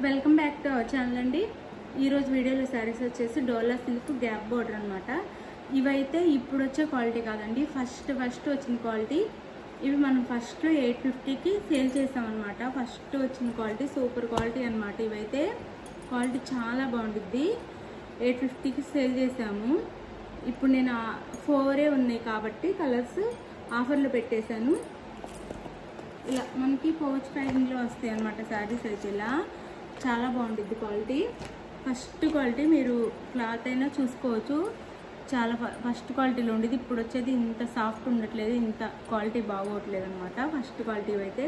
Welcome back to our channel అండి. ఈరోజు వీడియోలో శారీస్ వచ్చేసి డోలా సిల్క్ గ్యాప్ బోర్డర్ అనమాట. ఇవైతే ఇప్పుడు వచ్చే క్వాలిటీ కాదండి, ఫస్ట్ వచ్చిన క్వాలిటీ. ఇవి మనం ఫస్ట్ 850కి సేల్ చేసామన్నమాట. ఫస్ట్ వచ్చిన క్వాలిటీ సూపర్ క్వాలిటీ అనమాట. ఇవైతే క్వాలిటీ చాలా బాగుంటుంది. 850కి సేల్ చేసాము. ఇప్పుడు నేను 4 ఉన్నాయి కాబట్టి కలర్స్ ఆఫర్లో పెట్టేశాను. ఇలా మనకి పౌచ్ ప్యాకింగ్లో వస్తాయి అన్నమాట శారీస్ అయితే. ఇలా చాలా బాగుంటుంది క్వాలిటీ. ఫస్ట్ క్వాలిటీ మీరు క్లాత్ అయినా చూసుకోవచ్చు, చాలా ఫస్ట్ క్వాలిటీలో ఉండేది. ఇప్పుడు వచ్చేది ఇంత సాఫ్ట్ ఉండట్లేదు, ఇంత క్వాలిటీ బాగోట్లేదు అనమాట. ఫస్ట్ క్వాలిటీ అయితే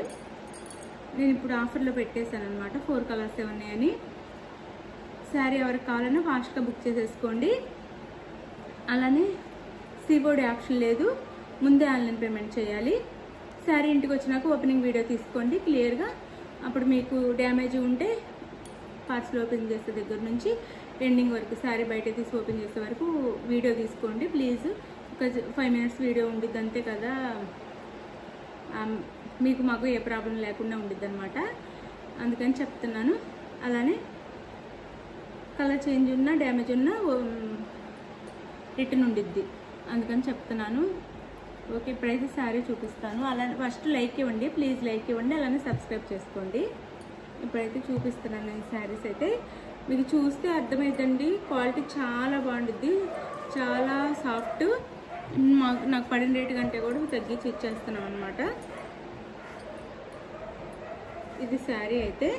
నేను ఇప్పుడు ఆఫర్లో పెట్టేశాను అనమాట. 4 కలర్స్ ఉన్నాయని. శారీ ఎవరికి కావాలన్నా ఫాస్ట్గా బుక్ చేసేసుకోండి. అలానే సీబోర్డ్ ఆప్షన్ లేదు, ముందే ఆన్లైన్ పేమెంట్ చేయాలి. శారీ ఇంటికి వచ్చినాక ఓపెనింగ్ వీడియో తీసుకోండి క్లియర్గా. అప్పుడు మీకు డ్యామేజ్ ఉంటే పార్సల్ ఓపెన్ చేసే దగ్గర నుంచి ఎండింగ్ వరకు, శారీ బయట తీసి ఓపెన్ చేసే వరకు వీడియో తీసుకోండి ప్లీజ్. ఒక 5 మినిట్స్ వీడియో ఉండిద్ది అంతే కదా, మీకు మాకు ఏ ప్రాబ్లం లేకుండా ఉండిద్ది అనమాట. అందుకని చెప్తున్నాను. అలానే కలర్ చేంజ్ ఉన్నా డ్యామేజ్ ఉన్నా రిటర్న్ ఉండిద్ది, అందుకని చెప్తున్నాను. ఓకే, ఇప్పుడైతే శారీ చూపిస్తాను. అలానే ఫస్ట్ లైక్ ఇవ్వండి ప్లీజ్, లైక్ ఇవ్వండి. అలానే సబ్స్క్రైబ్ చేసుకోండి. ఇప్పుడైతే చూపిస్తున్నాను నేను శారీస్ అయితే. మీకు చూస్తే అర్థమవుతుంది, క్వాలిటీ చాలా బాగుంటుంది, చాలా సాఫ్ట్. నాకు పడిన రేటు కంటే కూడా తగ్గించి ఇచ్చేస్తున్నాం అనమాట. ఇది శారీ అయితే.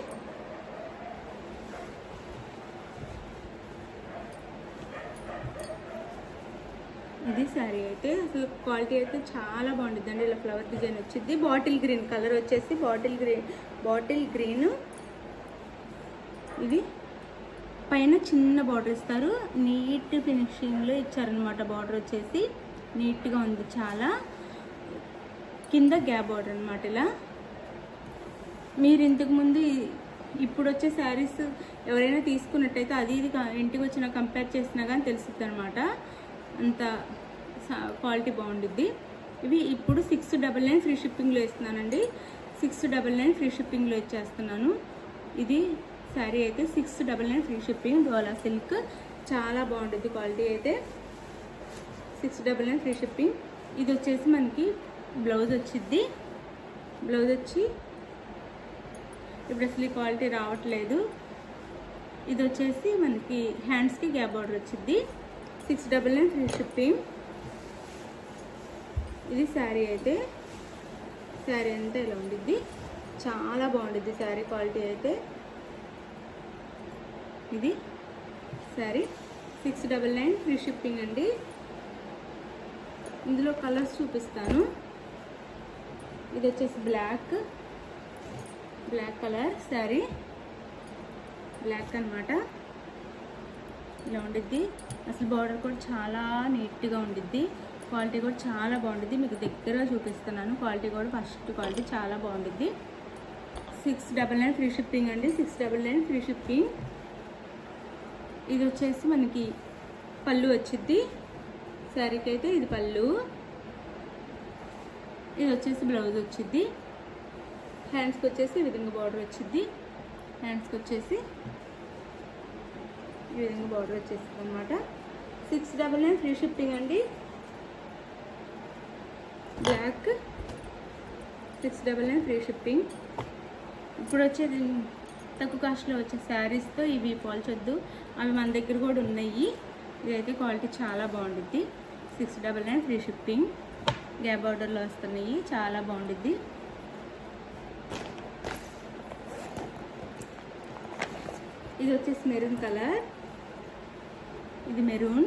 ఇది శారీ అయితే అసలు క్వాలిటీ అయితే చాలా బాగుంటుంది అండి. ఇలా ఫ్లవర్ డిజైన్ వచ్చింది. బాటిల్ గ్రీన్ కలర్ వచ్చేసి బాటిల్ గ్రీన్. ఇది పైన చిన్న బార్డర్ ఇస్తారు, నీట్ ఫినిషింగ్లో ఇచ్చారనమాట. బార్డర్ వచ్చేసి నీట్గా ఉంది చాలా. కింద గ్యాప్ బార్డర్ అనమాట. ఇలా మీరు ఇంతకుముందు ఇప్పుడు వచ్చే శారీస్ ఎవరైనా తీసుకున్నట్టయితే అది ఇది ఇంటికి వచ్చినా కంపేర్ చేసినా కానీ తెలుస్తుంది అనమాట. అంత క్వాలిటీ బాగుంటుంది. ఇవి ఇప్పుడు 699 ఫ్రీ షిప్పింగ్లో ఇస్తున్నానండి. 699 ఫ్రీ షిప్పింగ్లో ఇచ్చేస్తున్నాను. ఇది శారీ అయితే 699 ఫ్రీ షిప్పింగ్. డోలా సిల్క్ చాలా బాగుంటుంది క్వాలిటీ అయితే. 699 ఫ్రీ షిప్పింగ్. ఇది వచ్చేసి మనకి బ్లౌజ్ వచ్చింది. బ్లౌజ్ వచ్చి ఇప్పుడు అసలు ఈ క్వాలిటీ రావట్లేదు. ఇది వచ్చేసి మనకి హ్యాండ్స్కి గ్యాప్ బార్డర్ వచ్చింది. 699 ఫ్రీ షిప్పింగ్. ఇది శారీ అయితే. శారీ అంతా ఇలా ఉండిద్ది, చాలా బాగుండిద్ది శారీ క్వాలిటీ అయితే. ఇది శారీ 699 ఫ్రీ షిప్పింగ్ అండి. ఇందులో కలర్స్ చూపిస్తాను. ఇది వచ్చేసి బ్లాక్ కలర్ శారీ, బ్లాక్ అనమాట. ఇలా ఉండిద్ది. అసలు బార్డర్ కూడా చాలా నీట్గా ఉండిద్ది. క్వాలిటీ కూడా చాలా బాగుంటుంది. మీకు దగ్గరగా చూపిస్తున్నాను. క్వాలిటీ కూడా ఫస్ట్ క్వాలిటీ చాలా బాగుంటుంది. 699 ఫ్రీ షిప్పింగ్ అండి. 699 ఫ్రీ షిప్పింగ్. ఇది వచ్చేసి మనకి పళ్ళు వచ్చిద్ది శారీకి అయితే. ఇది పళ్ళు. ఇది వచ్చేసి బ్లౌజ్ వచ్చిద్ది. హ్యాండ్స్కి వచ్చేసి ఈ విధంగా బార్డర్ వచ్చిద్ది. హ్యాండ్స్కి వచ్చేసి ఈ విధంగా బార్డర్ వచ్చేస్తుంది అనమాట. 699 ఫ్రీ షిప్పింగ్ అండి. Black 699 free shipping. ఇప్పుడు వచ్చేది తక్కువ కాస్ట్లో వచ్చే శారీస్తో ఇవి పోల్చొద్దు, అవి మన దగ్గర కూడా ఉన్నాయి. ఇదైతే క్వాలిటీ చాలా బాగుంటుంది. 699 ఫ్రీ షిప్పింగ్. గ్యాప్ బార్డర్లో వస్తున్నాయి, చాలా బాగుంటుంది. ఇది వచ్చేసి మెరూన్ కలర్. ఇది మెరూన్.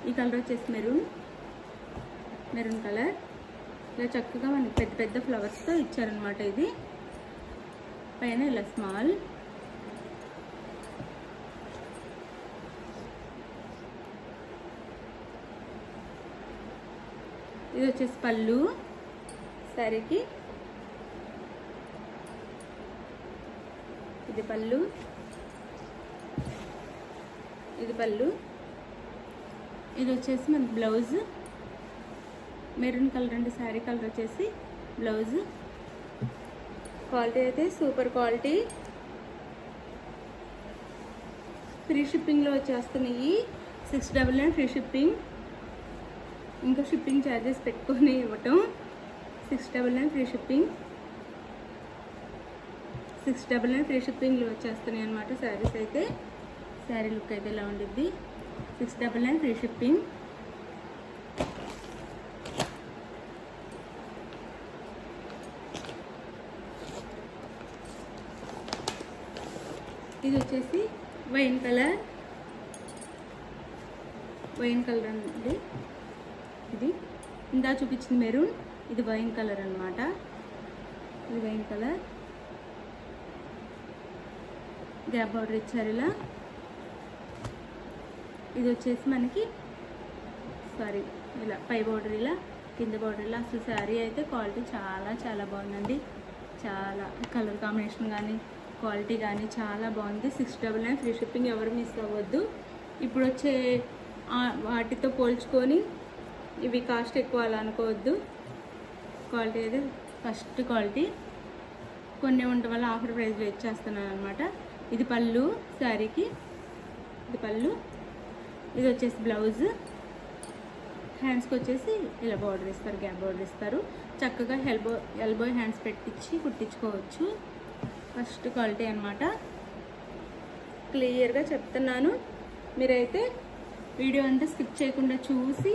ఈ కలర్ వచ్చేసి మెరూన్ కలర్. ఇలా చక్కగా మనకి పెద్ద పెద్ద ఫ్లవర్స్తో ఇచ్చారనమాట. ఇది పైన ఇలా స్మాల్. ఇది వచ్చేసి పళ్ళు శారీకి. ఇది పళ్ళు. ఇది పళ్ళు. ఇది వచ్చేసి మనకి బ్లౌజ్. మెరూన్ కలర్ అండి శారీ కలర్ వచ్చేసి బ్లౌజ్. క్వాలిటీ అయితే సూపర్ క్వాలిటీ. ఫ్రీ షిప్పింగ్లో వచ్చేస్తున్నాయి. 699 ఫ్రీ షిప్పింగ్, ఇంకా షిప్పింగ్ ఛార్జెస్ పెట్టుకొని ఇవ్వటం. 699 ఫ్రీ షిప్పింగ్, 699 ఫ్రీ షిప్పింగ్లో వచ్చేస్తున్నాయి అనమాట శారీస్ అయితే. శారీ లుక్ అయితే ఇలా ఉండిద్ది. 699 ఫ్రీ షిప్పింగ్. ఇది వచ్చేసి వైన్ కలర్ అండి. ఇది ఇందా చూపించింది మెరూన్, ఇది వైన్ కలర్ అనమాట. ఇది వైన్ కలర్, గ్యాప్ బార్డర్ ఇచ్చారు ఇలా. ఇది వచ్చేసి మనకి ఇలా పై బార్డర్ ఇలా, కింద బార్డర్ ఇలా. అసలు శారీ అయితే క్వాలిటీ చాలా చాలా బాగుందండి. చాలా కలర్ కాంబినేషన్ కానీ క్వాలిటీ కానీ చాలా బాగుంది. 699 ఫ్రీ షిప్పింగ్, ఎవరు మిస్ అవ్వద్దు. ఇప్పుడు వచ్చే వాటితో పోల్చుకొని ఇవి కాస్ట్ ఎక్కువ అలా అనుకోవద్దు. క్వాలిటీ అయితే ఫస్ట్ క్వాలిటీ. కొన్ని ఉండటం వల్ల ఆఫర్ ప్రైస్లో ఇచ్చేస్తున్నాను అనమాట. ఇది పళ్ళు శారీకి, ఇది పళ్ళు. ఇది వచ్చేసి బ్లౌజ్. హ్యాండ్స్కి వచ్చేసి ఇలా బార్డర్ ఇస్తారు, గ్యాప్ బార్డర్ ఇస్తారు. చక్కగా ఎల్బో హ్యాండ్స్ పెట్టించి కుట్టించుకోవచ్చు. ఫస్ట్ క్వాలిటీ అనమాట. క్లియర్గా చెప్తున్నాను, మీరైతే వీడియో అంతా స్కిప్ చేయకుండా చూసి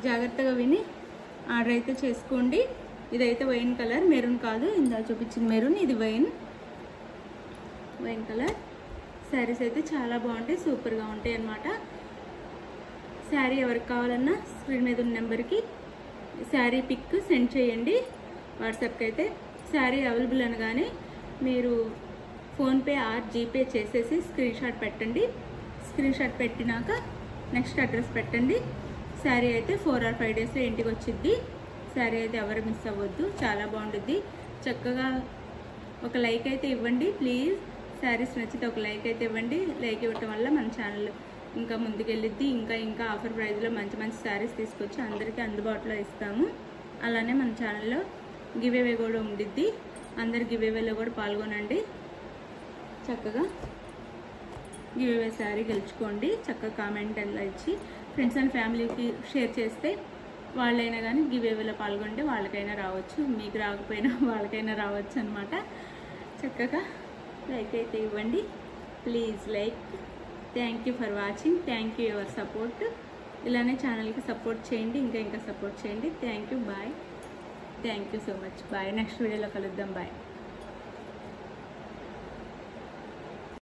జాగ్రత్తగా విని ఆర్డర్ అయితే చేసుకోండి. ఇదైతే వైన్ కలర్, మెరూన్ కాదు, ఇందా చూపించింది మెరూన్. ఇది వైన్ కలర్. శారీస్ అయితే చాలా బాగుంటాయి, సూపర్గా ఉంటాయి అన్నమాట. శారీ ఎవరికి కావాలన్నా స్క్రీన్ మీద ఉన్న నెంబర్కి శారీ పిక్ సెండ్ చేయండి వాట్సాప్కి. అయితే శారీ అవైలబుల్ అనగానే మీరు ఫోన్పే ఆర్ జీపే చేసేసి స్క్రీన్ షాట్ పెట్టండి. స్క్రీన్ షాట్ పెట్టినాక నెక్స్ట్ అడ్రస్ పెట్టండి. శారీ అయితే 4 or 5 డేస్లో ఇంటికి వచ్చిద్ది. శారీ అయితే ఎవరు మిస్ అవ్వద్దు, చాలా బాగుంటుంది. చక్కగా ఒక లైక్ అయితే ఇవ్వండి ప్లీజ్. శారీస్ నచ్చితే ఒక లైక్ అయితే ఇవ్వండి. లైక్ ఇవ్వటం వల్ల మన ఛానల్ ఇంకా ముందుకెళ్ళిద్ది. ఇంకా ఆఫర్ ప్రైస్లో మంచి మంచి శారీస్ తీసుకొచ్చి అందరికీ అందుబాటులో ఇస్తాము. అలానే మన ఛానల్లో గివేవే కూడా ఉండిద్ది. అందరు గివేవేలో కూడా పాల్గొనండి. చక్కగా గివేవే శారీ గెలుచుకోండి. చక్కగా కామెంట్ ఎలా ఇచ్చి ఫ్రెండ్స్ అండ్ ఫ్యామిలీకి షేర్ చేస్తే వాళ్ళైనా కానీ గివేవేలో పాల్గొంటే వాళ్ళకైనా రావచ్చు, మీకు రాకపోయినా వాళ్ళకైనా రావచ్చు అనమాట. చక్కగా లైక్ అయితే ఇవ్వండి please. Like. Thank you for watching. Thank you your support. ఇలానే ఛానల్కి సపోర్ట్ చేయండి, ఇంకా సపోర్ట్ చేయండి. Thank you. Bye. Thank you so much. Bye. Next వీడియోలో కలుద్దాం. బాయ్.